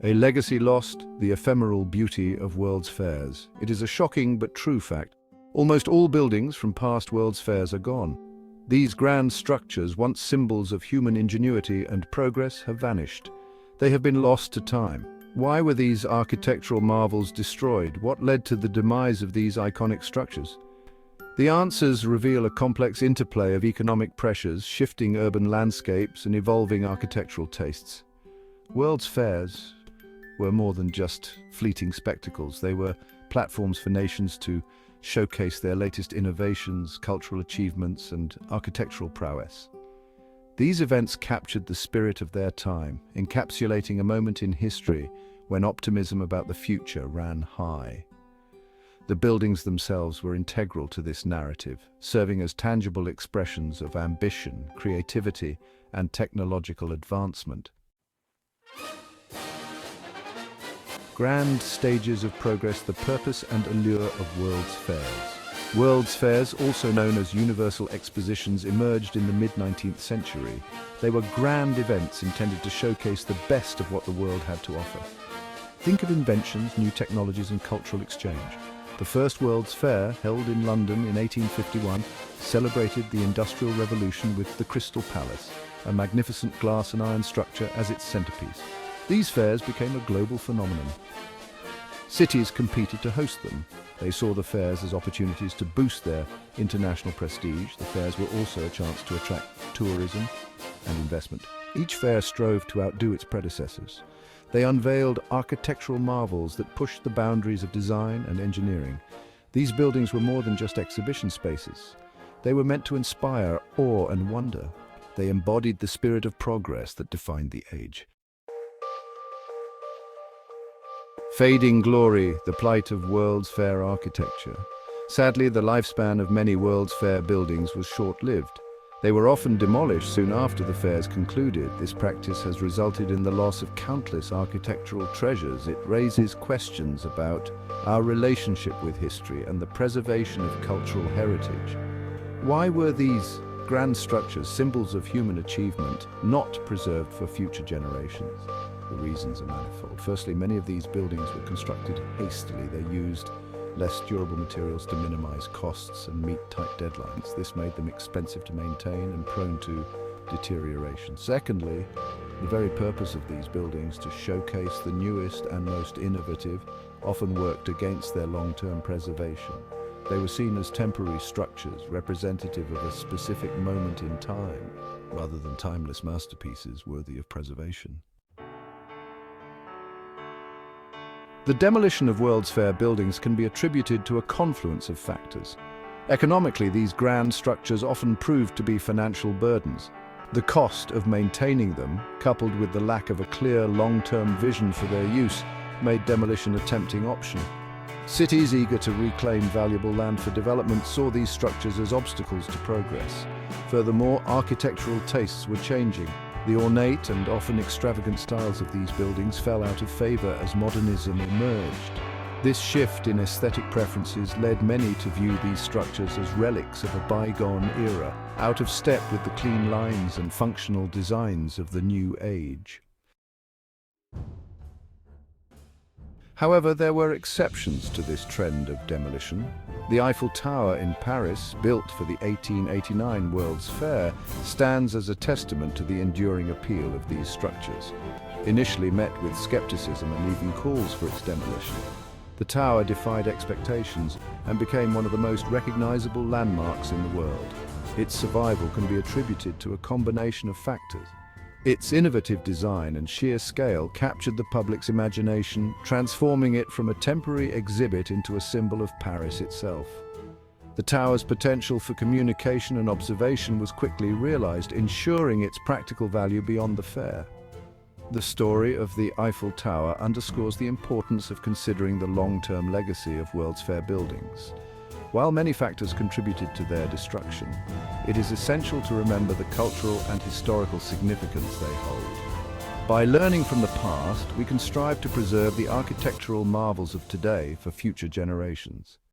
A legacy lost, the ephemeral beauty of World's Fairs. It is a shocking but true fact. Almost all buildings from past World's Fairs are gone. These grand structures, once symbols of human ingenuity and progress, have vanished. They have been lost to time. Why were these architectural marvels destroyed? What led to the demise of these iconic structures? The answers reveal a complex interplay of economic pressures, shifting urban landscapes, and evolving architectural tastes. World's Fairs were more than just fleeting spectacles. They were platforms for nations to showcase their latest innovations, cultural achievements, and architectural prowess. These events captured the spirit of their time, encapsulating a moment in history when optimism about the future ran high. The buildings themselves were integral to this narrative, serving as tangible expressions of ambition, creativity, and technological advancement. Grand stages of progress, the purpose and allure of World's Fairs. World's Fairs, also known as universal expositions, emerged in the mid-19th century. They were grand events intended to showcase the best of what the world had to offer. Think of inventions, new technologies, and cultural exchange. The first World's Fair, held in London in 1851, celebrated the Industrial Revolution with the Crystal Palace, a magnificent glass and iron structure as its centerpiece. These fairs became a global phenomenon. Cities competed to host them. They saw the fairs as opportunities to boost their international prestige. The fairs were also a chance to attract tourism and investment. Each fair strove to outdo its predecessors. They unveiled architectural marvels that pushed the boundaries of design and engineering. These buildings were more than just exhibition spaces. They were meant to inspire awe and wonder. They embodied the spirit of progress that defined the age. Fading glory, the plight of World's Fair architecture. Sadly, the lifespan of many World's Fair buildings was short-lived. They were often demolished soon after the fairs concluded. This practice has resulted in the loss of countless architectural treasures. It raises questions about our relationship with history and the preservation of cultural heritage. Why were these grand structures, symbols of human achievement, not preserved for future generations? The reasons are manifold. Firstly, many of these buildings were constructed hastily. They used less durable materials to minimize costs and meet tight deadlines. This made them expensive to maintain and prone to deterioration. Secondly, the very purpose of these buildings, to showcase the newest and most innovative, often worked against their long-term preservation. They were seen as temporary structures, representative of a specific moment in time, rather than timeless masterpieces worthy of preservation. The demolition of World's Fair buildings can be attributed to a confluence of factors. Economically, these grand structures often proved to be financial burdens. The cost of maintaining them, coupled with the lack of a clear long-term vision for their use, made demolition a tempting option. Cities eager to reclaim valuable land for development saw these structures as obstacles to progress. Furthermore, architectural tastes were changing. The ornate and often extravagant styles of these buildings fell out of favor as modernism emerged. This shift in aesthetic preferences led many to view these structures as relics of a bygone era, out of step with the clean lines and functional designs of the new age. However, there were exceptions to this trend of demolition. The Eiffel Tower in Paris, built for the 1889 World's Fair, stands as a testament to the enduring appeal of these structures. Initially met with skepticism and even calls for its demolition, the tower defied expectations and became one of the most recognizable landmarks in the world. Its survival can be attributed to a combination of factors. Its innovative design and sheer scale captured the public's imagination, transforming it from a temporary exhibit into a symbol of Paris itself. The tower's potential for communication and observation was quickly realized, ensuring its practical value beyond the fair. The story of the Eiffel Tower underscores the importance of considering the long-term legacy of World's Fair buildings. While many factors contributed to their destruction, it is essential to remember the cultural and historical significance they hold. By learning from the past, we can strive to preserve the architectural marvels of today for future generations.